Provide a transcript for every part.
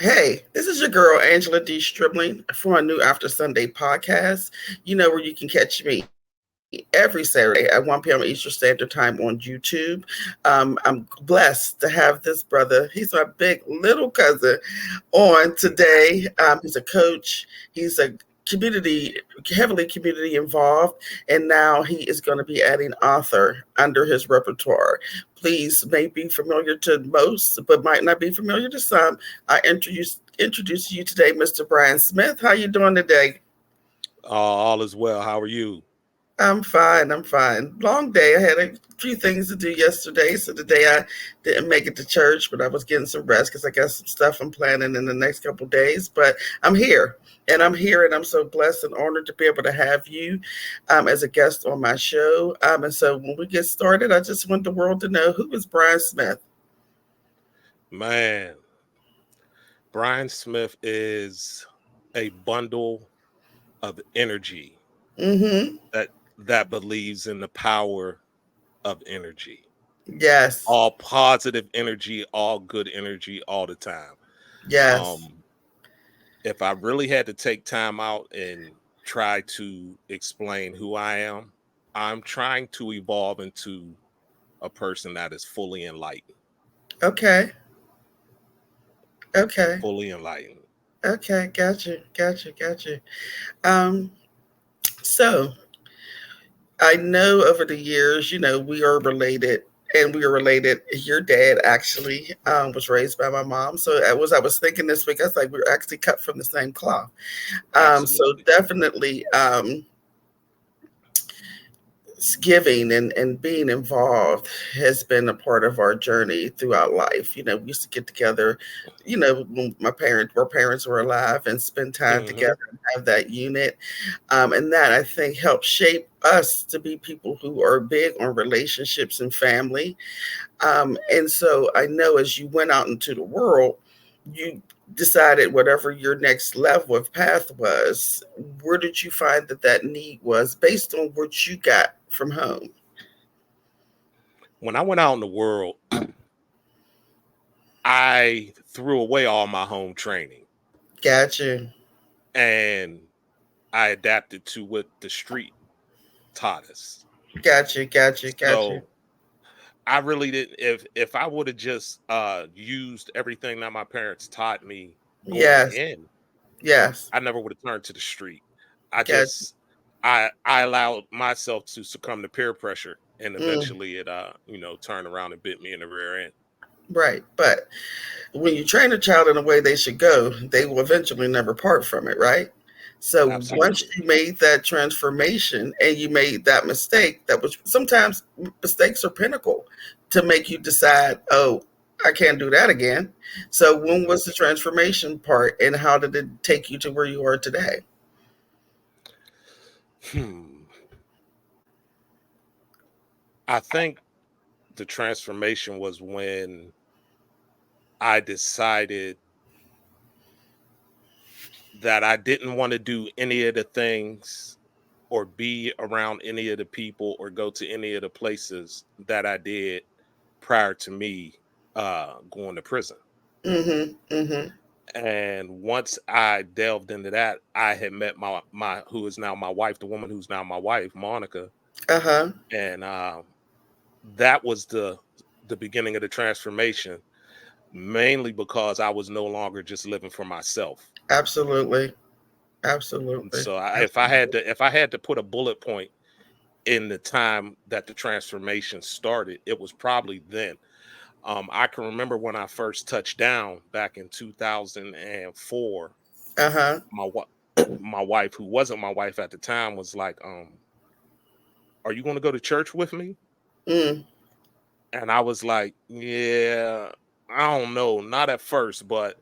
Hey, this is your girl Angela D. Stribling for a new After Sunday podcast. You know where you can catch me every Saturday at 1 p.m. Eastern Standard Time on YouTube. I'm blessed to have this brother. He's my big little cousin on today. He's a coach. He's a community heavily community involved, and now he is going to be adding author under his repertoire. Please may be familiar to most but might not be familiar to some. I introduce you today, Mr. Brian Smith. How you doing today? All is well. How are you? I'm fine. I'm fine. Long day. I had a few things to do yesterday, so today I didn't make it to church, but I was getting some rest because I got some stuff I'm planning in the next couple days. But I'm here, and I'm so blessed and honored to be able to have you as a guest on my show. And so when we get started, I just want the world to know who is Brian Smith. Man, Brian Smith is a bundle of energy Mm-hmm. that believes in the power of energy. Yes. All positive energy, all good energy all the time. Yes. Um if I really had to take time out and try to explain who I am, I'm trying to evolve into a person that is fully enlightened. Okay. Okay. Fully enlightened. Okay. Gotcha. Um. So I know over the years, we are related, and we are related. Your dad actually was raised by my mom, so I was thinking this week. I was like, we were actually cut from the same cloth. So Absolutely. definitely, giving and being involved has been a part of our journey throughout life. We used to get together, when our parents were alive, and spend time Hmm. together and have that unit. And that I think helped shape us to be people who are big on relationships and family. And so I know as you went out into the world, you decided whatever your next level of path was. Where did you find that need was based on what you got from home? When I went out in the world, I threw away all my home training Gotcha. and I adapted to what the street taught us. Gotcha. So I really didn't if I would have just used everything that my parents taught me going Yes. in, Yes. I never would have turned to the street. I Gotcha. just I allowed myself to succumb to peer pressure and Mm, eventually it turned around and bit me in the rear end. right. But when you train a child in the way they should go, they will eventually never part from it, right? So once Absolutely. you made that transformation and you made that mistake, that was sometimes mistakes are pinnacle to make you decide, oh, I can't do that again. So when Hmm. was the transformation part and how did it take you to where you are today? Hmm. I think the transformation was when I decided that I didn't want to do any of the things or be around any of the people or go to any of the places that I did prior to me going to prison. Mm-hmm. Mm-hmm. And once I delved into that, I had met my who is now my wife, the woman who's now my wife, Monica, Uh-huh. and that was the beginning of the transformation. Mainly because I was no longer just living for myself. Absolutely. And Absolutely. so Absolutely. if I had to put a bullet point in the time that the transformation started, it was probably then. I can remember when I first touched down back in 2004. Uh-huh. My my wife, who wasn't my wife at the time, was like, "Are you going to go to church with me?" Mm. And I was like, "Yeah, I don't know, not at first, but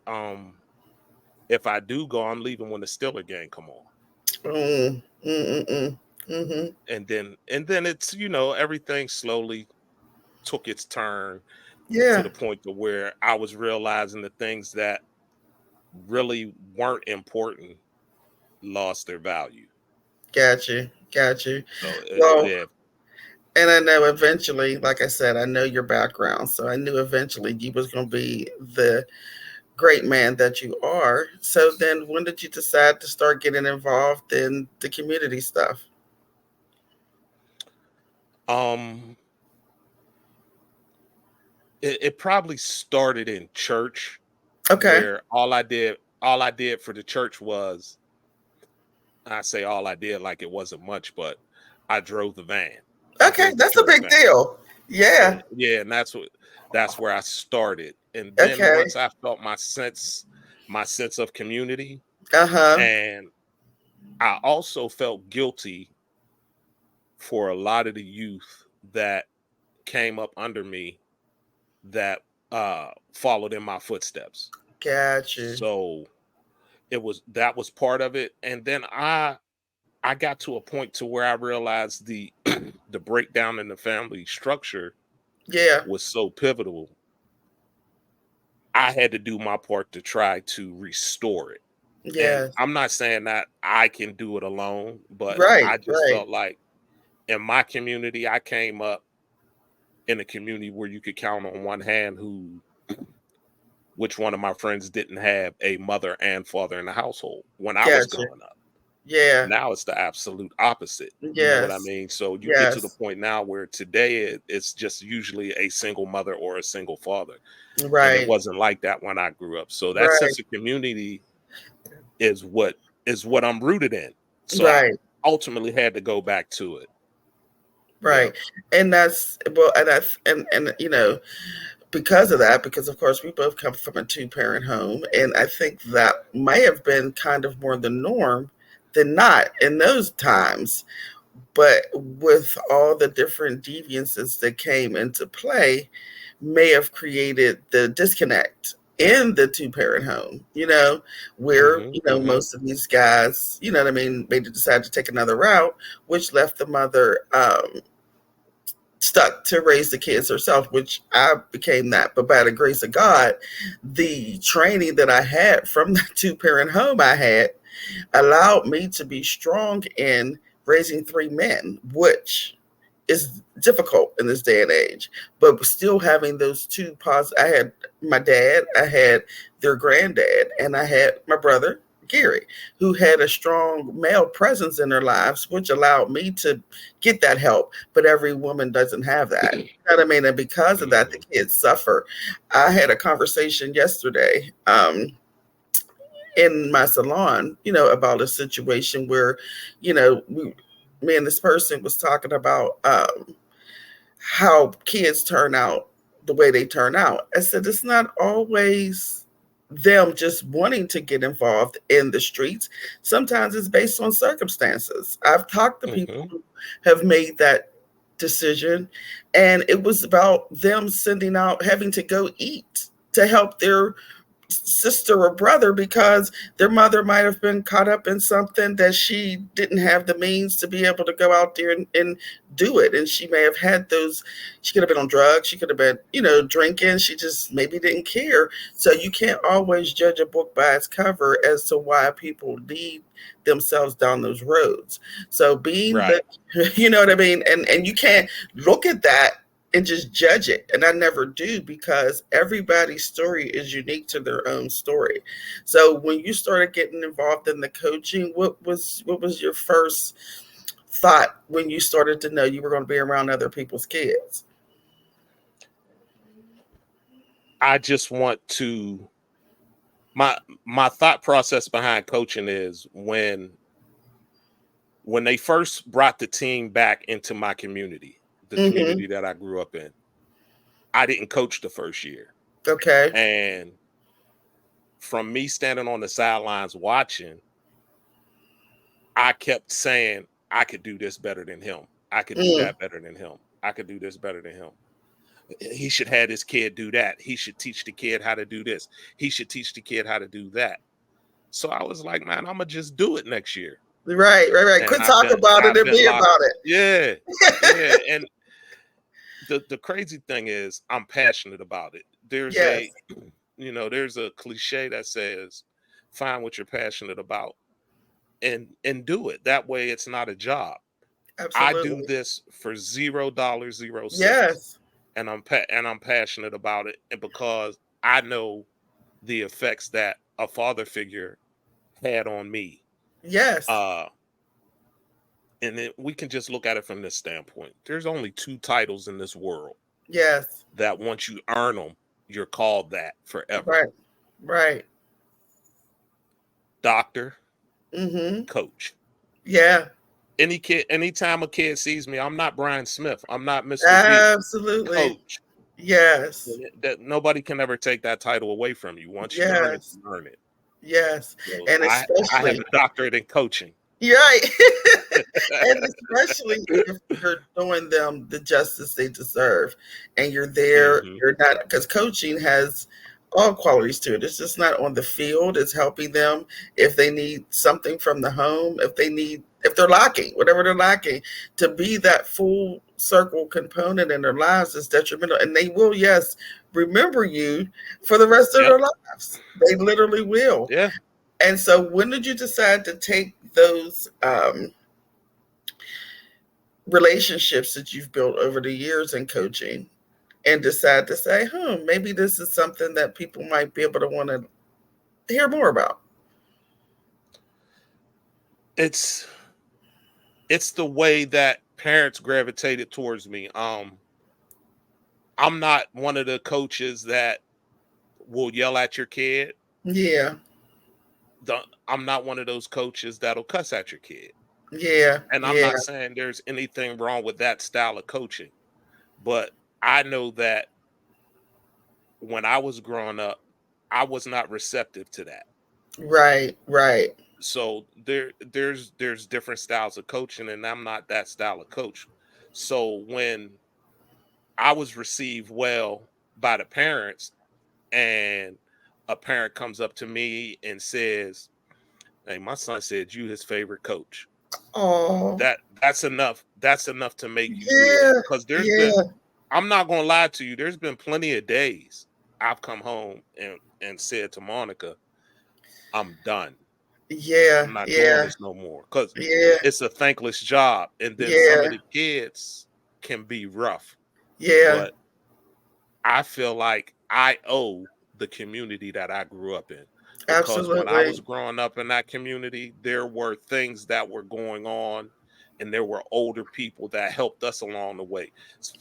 if I do go, I'm leaving when the Stiller game come on." Mm. Mm-mm-mm. Mm-hmm. And then it's everything slowly took its turn to Yeah. the point to where I was realizing the things that really weren't important lost their value. Got you. So Well, yeah. and I know eventually, like I said, I know your background, so I knew eventually you was going to be the great man that you are. So then when did you decide to start getting involved in the community stuff? Um, it probably started in church, Okay. where all I did for the church was, I say all I did like it wasn't much, but I drove the van. I Okay, drove the that's a church big van. deal. Yeah. So yeah, and that's where I started. And then Okay. once I felt my sense of community, Uh-huh. and I also felt guilty for a lot of the youth that came up under me that followed in my footsteps. Got you. So that was part of it. And then I got to a point to where I realized the the breakdown in the family structure Yeah. was so pivotal. I had to do my part to try to restore it. And Yes. I'm not saying that I can do it alone, but Right, I just right. felt like in my community, I came up in a community where you could count on one hand which one of my friends didn't have a mother and father in the household when I was Got you. growing up. Yeah. Now it's the absolute opposite. You know what I Yes. mean? So you get to the Yes. point now where today it's just usually a single mother or a single father. And it Right. wasn't like that when I grew up. So that Right. sense of community is what I'm rooted in. So I Right. ultimately had to go back to it. Yep. Right. And that's well, and that's and because of that, because of course we both come from a two-parent home, and I think that may have been kind of more the norm than not in those times. But with all the different deviances that came into play, may have created the disconnect in the two-parent home, where, Hmm. Hmm. most of these guys, what I mean, they decide to take another route, which left the mother stuck to raise the kids herself, which I became that. But by the grace of God, the training that I had from the two-parent home I had allowed me to be strong in raising three men, which is difficult in this day and age. But still having those two I had my dad, I had their granddad, and I had my brother Gary, who had a strong male presence in their lives, which allowed me to get that help. But every woman doesn't have that. You know what I mean? And because of that, the Hmm. kids suffer. I had a conversation yesterday in my salon, about a situation where, me and this person was talking about how kids turn out the way they turn out. I said, it's not always them just wanting to get involved in the streets. Sometimes it's based on circumstances. I've talked to people Hmm. who have made that decision, and it was about them sending out, having to go eat to help their sister or brother because their mother might have been caught up in something that she didn't have the means to be able to go out there and do it. And she may have had those, she could have been on drugs, she could have been, drinking, she just maybe didn't care. So you can't always judge a book by its cover as to why people lead themselves down those roads. So being the, Right. you know what I mean? And you can't look at that and just judge it. And I never do because everybody's story is unique to their own story. So when you started getting involved in the coaching, what was your first thought when you started to know you were going to be around other people's kids? I just want to my my thought process behind coaching is when they first brought the team back into my community, the Mm-hmm. community that I grew up in, I didn't coach the first year. Okay. And from me standing on the sidelines watching, I kept saying, I could do this better than him. I could do Mm. that better than him. I could do this better than him. He should have this kid do that. He should teach the kid how to do this. He should teach the kid how to do that. So I was like, man, I'm gonna just do it next year. Right, right, right. And Quit talking about it I've and been be locked. about Yeah, yeah. it. And the crazy thing is I'm passionate about it. There's a Yes, there's a cliche that says find what you're passionate about and do it. That way it's not a job. I do absolutely. this for $0, 0 cents. Yes, And I'm passionate about it, and because I know the effects that a father figure had on me. Yes. And then we can just look at it from this standpoint. There's only 2 titles in this world Yes. that once you earn them, you're called that forever. Right. Right. Doctor, Mm-hmm. coach. Yeah. Anytime a kid sees me, I'm not Brian Smith. I'm not Mr. B. Absolutely. Coach. Yes. That nobody can ever take that title away from you. Once you earn it, Yes. you earn it. Yes. So And I have especially, a doctorate in coaching. right. And especially if you're doing them the justice they deserve and you're there, Mhm. you're not, because coaching has all qualities to it. It's just not on the field, it's helping them if they need something from the home, if they're lacking, whatever they're lacking, to be that full circle component in their lives is detrimental. And they will, yes, remember you for the rest of Yep. their lives. They literally will. Yeah. And so when did you decide to take those relationships that you've built over the years in coaching and decide to say, maybe this is something that people might be able to want to hear more about? It's the way that parents gravitated towards me. I'm not one of the coaches that will yell at your kid. Yeah. I'm not one of those coaches that'll cuss at your kid. Yeah. And I'm Yeah. not saying there's anything wrong with that style of coaching, but I know that when I was growing up, I was not receptive to that. Right. Right. So there's different styles of coaching, and I'm not that style of coach. So when I was received well by the parents, and a parent comes up to me and says, "Hey, my son said you his favorite coach." Oh. That's enough. That's enough to make you good. Yeah. Because Yeah. I'm not gonna lie to you, there's been plenty of days I've come home and said to Monica, I'm done. Yeah. I'm not doing Yeah. this no more. Because Yeah. it's a thankless job. And then some of Yeah. the kids can be rough. Yeah. But I feel like I owe the community that I grew up in. Because when I was Absolutely. growing up in that community, there were things that were going on, and there were older people that helped us along the way.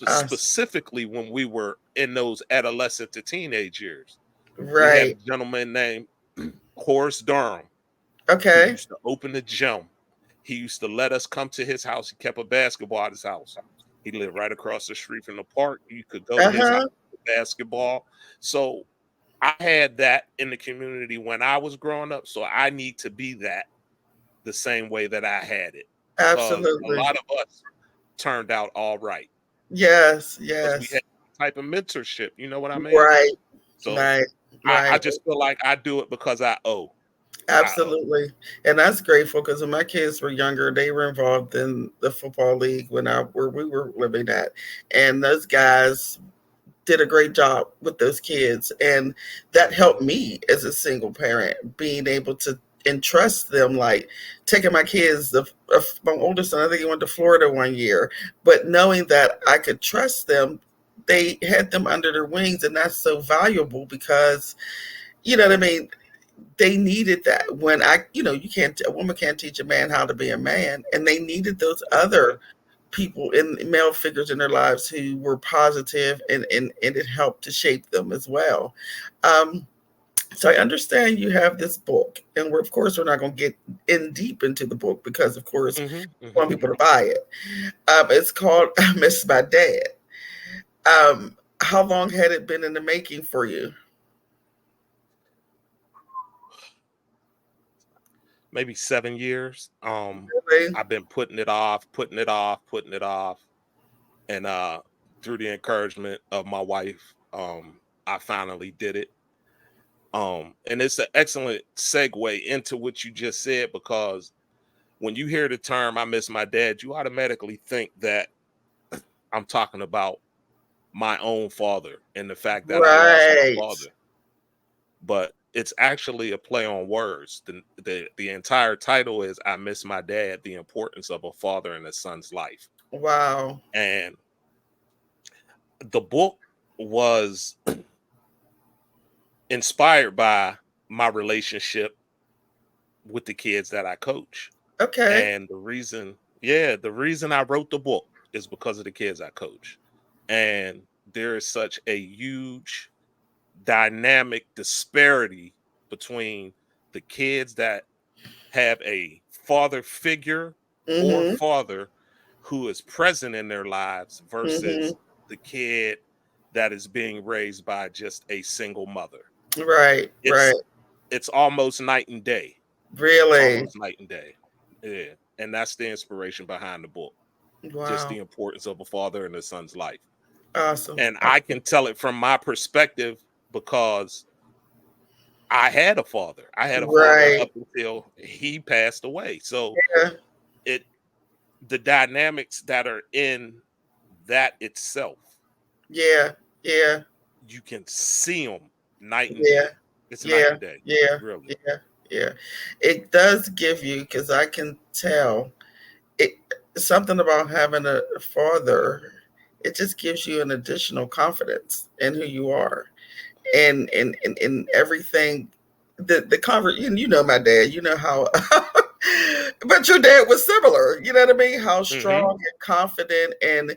Us. Specifically when we were in those adolescent to teenage years. We had a Right. gentleman named Horace Durham who Okay. used to open the gym. He used to let us come to his house. He kept a basketball at his house. He lived right across the street from the park. You could go to his house Uh-huh. for basketball. So I had that in the community when I was growing up. So I need to be that the same way that I had it, because a Absolutely. lot of us turned out all right Yes. because we Yes. had type of mentorship. You know what I mean? Right. So Right. I Right. just feel like I do it because I owe. I owe. Absolutely. And that's grateful because when my kids were younger, they were involved in the football league where we were living at. And those guys did a great job with those kids. And that helped me as a single parent, being able to entrust them, like taking my kids, my oldest son, I think he went to Florida one year, but knowing that I could trust them, they had them under their wings. And that's so valuable because, you know what I mean? They needed that when a woman can't teach a man how to be a man, and they needed those other people in male figures in their lives who were positive, and it helped to shape them as well. um, so I understand you have this book, and of course we're not going to get in deep into the book because of course Mm-hmm, we mm-hmm. want people to buy it. It's called I Miss My Dad. How long had it been in the making for you? Maybe 7 years. Really? I've been putting it off, putting it off, putting it off, and through the encouragement of my wife, I finally did it. And it's an excellent segue into what you just said, because when you hear the term "I miss my dad," you automatically think that I'm talking about my own father and the fact that I lost my Right. father. But it's actually a play on words. The entire title is "I Miss My Dad: The Importance of a Father in a Son's Life." Wow. And the book was inspired by my relationship with the kids that I coach. Okay. And the reason I wrote the book is because of the kids I coach. And there is such a huge dynamic disparity between the kids that have a father figure or Mm-hmm. father who is present in their lives Mm-hmm. versus the kid that is being raised by just a single mother. Right. Right. It's almost night and day. It's Really. almost night and day. Yeah. And that's the inspiration behind the book. Just Wow. the importance of a father in a son's life. Awesome. And I can tell it from my perspective because I had a father. I had a father Right. up until he passed away. So Yeah. it the dynamics that are in that itself, Yeah. Yeah. you can see them night and Yeah. day. It's night Yeah. and day, Yeah. really. Yeah. Yeah. It does give you, because I can tell it something about having a father. It just gives you an additional confidence in who you are, and everything. The convert, and you know my dad. You know how, but your dad was similar. You know what I mean? How Hmm. strong and confident, and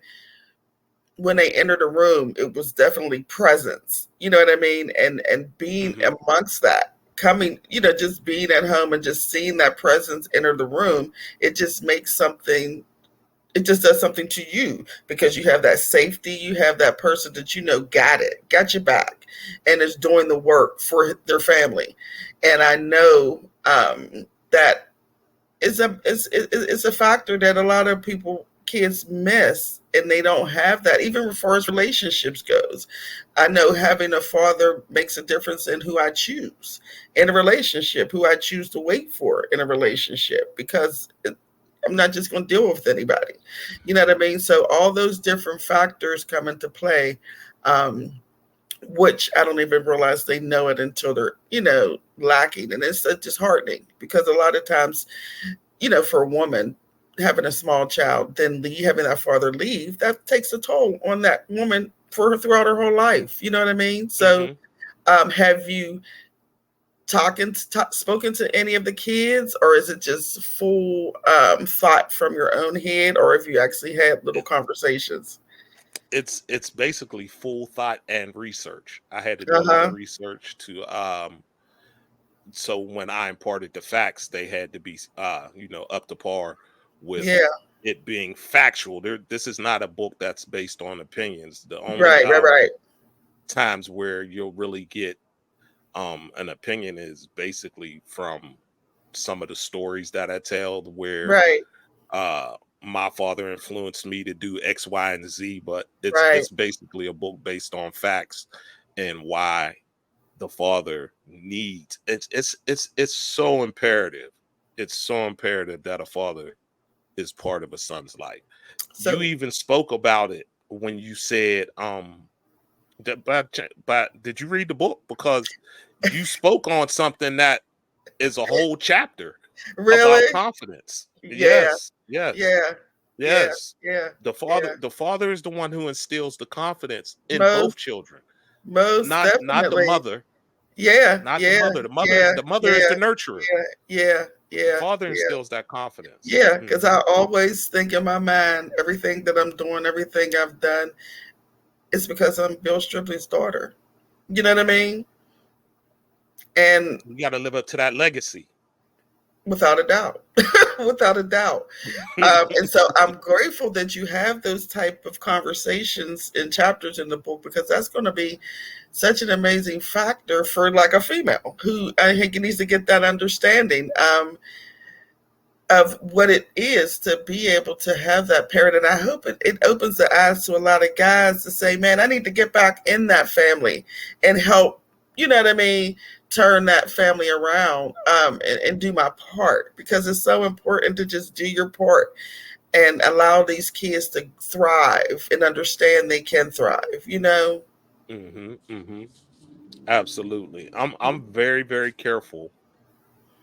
when they entered the room, it was definitely presence. You know what I mean? And being Hmm. amongst that, coming, just being at home and just seeing that presence enter the room, it just makes something. It just does something to you because you have that safety. You have that person that got it, got your back, and is doing the work for their family. And I know that it's a factor that a lot of kids miss, and they don't have that even as far as relationships goes. I know having a father makes a difference in who I choose in a relationship, who I choose to wait for in a relationship, because I'm not just going to deal with anybody. You know what I mean? So all those different factors come into play, um, which I don't even realize they know it until they're, lacking. And it's disheartening because a lot of times, for a woman having a small child, then having that father leave, that takes a toll on that woman for her throughout her whole life. You know what I mean? So, Hmm. have you spoken to any of the kids, or is it just full thought from your own head, or have you actually had little It, conversations? it's basically full thought and research. I had to do a lot of Uh-huh. research to so when I imparted the facts, they had to be up to par with Yeah. it being factual. This is not a book that's based on opinions. The only Right, right, right. times where you'll really get an opinion is basically from some of the stories that I tell where Right, uh my father influenced me to do X, Y, and Z, but right. it's basically a book based on facts and why the father needs it's so imperative. It's so imperative that a father is part of a son's life. You So even spoke about it when you said but did you read the book? Because you spoke on something that is a whole chapter about really? confidence. Yeah, Yes, yes, yeah, yeah, yes. yeah, The yeah. father is the one who instills the confidence in both Most children, most not the definitely. mother, Yeah, not the yeah, mother. yeah, The mother is yeah, the nurturer. yeah, yeah, The yeah, father yeah. instills that confidence. Yeah, because Hmm. I always think in my mind, everything that I'm doing, everything I've done, is because I'm Bill Stripley's daughter. You know what I mean? And You got to live up to that legacy. without a doubt, without a doubt. And so I'm grateful that you have those type of conversations in chapters in the book, because that's going to be such an amazing factor for like a female who I think needs to get that understanding. Of what it is to be able to have that parent. And I hope it opens the eyes to a lot of guys to say, man, I need to get back in that family and help, you know what I mean, turn that family around, and do my part, because it's so important to just do your part and allow these kids to thrive and understand they can thrive, you know? Hmm. Hmm. Absolutely. I'm very, very careful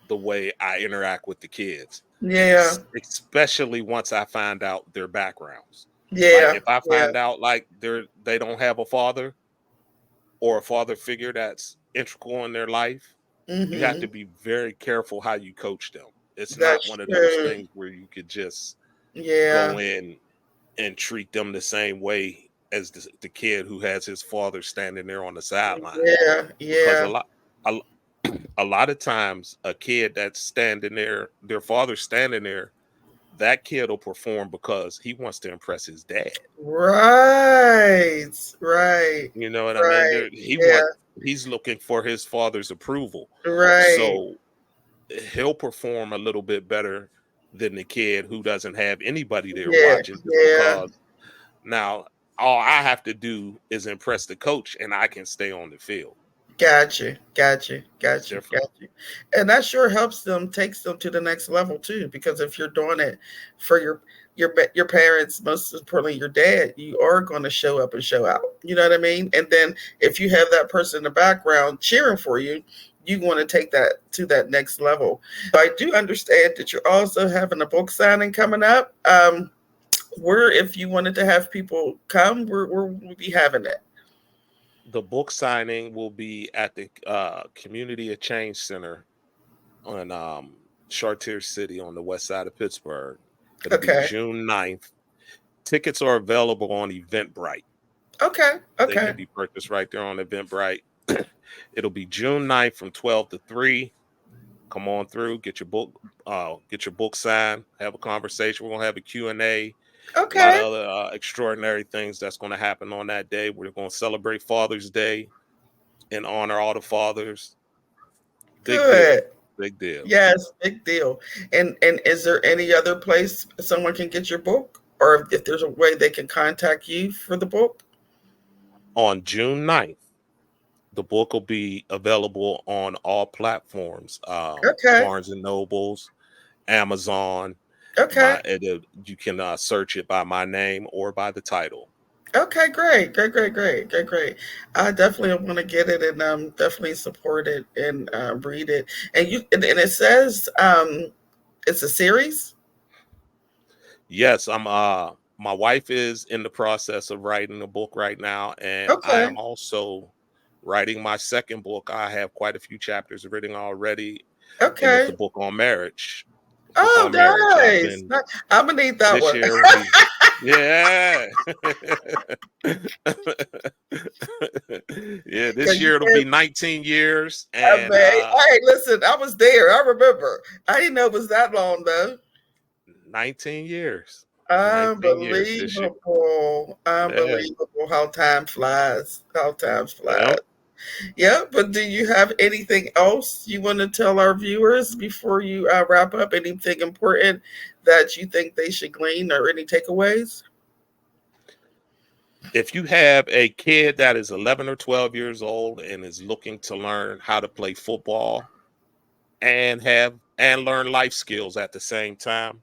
the way I interact with the kids, Yeah, especially once I find out their backgrounds. Like yeah, if I yeah, find out like they don't have a father, or a father figure that's integral in their life, you have to Mm-hmm. be very careful how you coach them. It's not That's one of those true. things where you could just Yeah. go in and treat them the same way as the kid who has his father standing there on the sideline. Yeah. Because Yeah. a, a lot of times a kid that's standing there, their father's standing there, that kid will perform because he wants to impress his dad. Right. Right. You know what I mean? Right. There, Yeah. he's looking for his father's approval. Right. So he'll perform a little bit better than the kid who doesn't have anybody there Yeah. watching, just Yeah. because now all I have to do is impress the coach and I can stay on the field. Gotcha. Gotcha. It's Gotcha. different. Gotcha. And that sure helps them, takes them to the next level too. Because if you're doing it for your parents, most importantly your dad, you are going to show up and show out. You know what I mean? And then if you have that person in the background cheering for you, you want to take that to that next level. I do understand that you're also having a book signing coming up. Where if you wanted to have people come, we'll be having it. The book signing will be at the Community Exchange Center on Chartier City on the west side of Pittsburgh. It'll be Okay. June 9th. Tickets are available on Eventbrite. Okay. They Okay. can be purchased right there on Eventbrite. It'll be June 9th from 12 to 3. Come on through, get your book signed, have a conversation. We're gonna have a Q&A, a lot Okay. of other extraordinary things that's going to happen on that day. We're going to celebrate Father's Day and honor all the fathers. Big deal. Good. Big deal. Yes, big deal. And is there any other place someone can get your book? Or if there's a way they can contact you for the book? On June 9th, the book will be available on all platforms, Okay. Barnes and Nobles, Amazon. Okay. You can search it by my name or by the title. Okay, great. Great, great, great, great, great. I definitely want to get it and definitely support it and read it. And it says it's a series? Yes, I'm my wife is in the process of writing a book right now, and I Okay. am also writing my second book. I have quite a few chapters written already, and it's a Okay. book on marriage. A book Oh, on marriage. nice. I'm gonna need that This one. year will be yeah. Yeah, this Because you year it'll said be 19 years and Hey, listen, I was there. I remember. I didn't know it was that long though. 19 years. 19 years this year. Unbelievable. Yeah. Unbelievable how time flies. How time flies. Yeah. Yeah, but do you have anything else you want to tell our viewers before you wrap up? Anything important that you think they should glean or any takeaways? If you have a kid that is 11 or 12 years old and is looking to learn how to play football and learn life skills at the same time,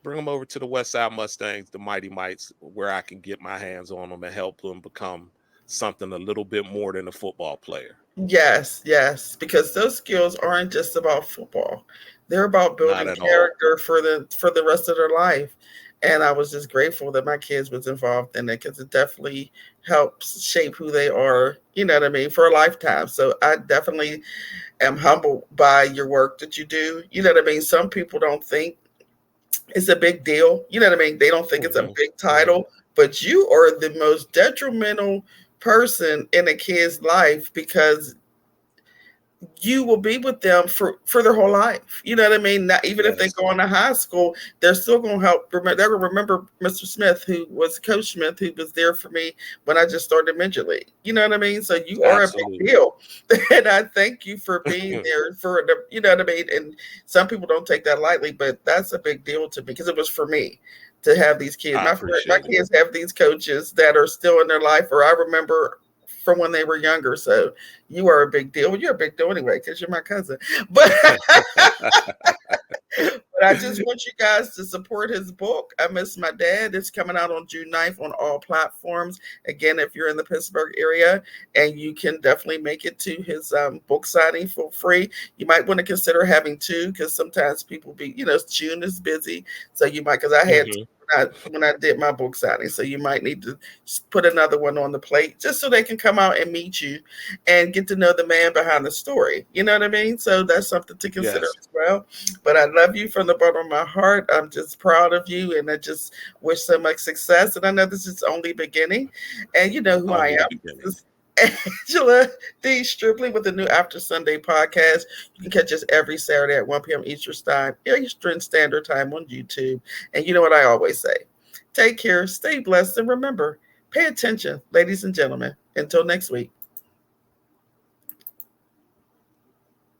bring them over to the West Side Mustangs, the Mighty Mites, where I can get my hands on them and help them become something a little bit more than a football player. Yes, yes, because those skills aren't just about football. They're about Not building at all. character for the rest of their life. And I was just grateful that my kids was involved in it because it definitely helps shape who they are, you know what I mean, for a lifetime. So I definitely am humbled by your work that you do. You know what I mean? Some people don't think it's a big deal. You know what I mean? They don't think it's a Mhm, big mhm. title, but you are the most detrimental person in a kid's life because you will be with them for their whole life. You know what I mean? Not, even if they Yes, go on to high school, they're still going to help. They're going to remember Mr. Smith, who was Coach Smith, who was there for me when I just started Midget League. You know what I mean? So you are a big absolutely. deal, and I thank you for being there for the. You know what I mean? And some people don't take that lightly, but that's a big deal to me because it was for me to have these kids. I My appreciate it. kids have these coaches that are still in their life, or I remember from when they were younger. So you are a big deal. Well, you're a big deal anyway because you're my cousin. But but I just want you guys to support his book. I Miss My Dad. It's coming out on June 9th on all platforms. Again, if you're in the Pittsburgh area, and you can definitely make it to his book signing for free. You might want to consider having two because sometimes people be, June is busy. So you might, because I had Mhm. when I did my book signing. So you might need to put another one on the plate just so they can come out and meet you and get to know the man behind the story. You know what I mean? So that's something to consider Yes. as well. But I love you from the bottom of my heart. I'm just proud of you, and I just wish so much success. And I know this is only beginning, and you know who I Only the am. beginning. This is Angela D. Stripling with the new After Sunday podcast. You can catch us every Saturday at 1 p.m. Eastern Standard Time on YouTube. And you know what I always say: take care, stay blessed, and remember, pay attention, ladies and gentlemen. Until next week.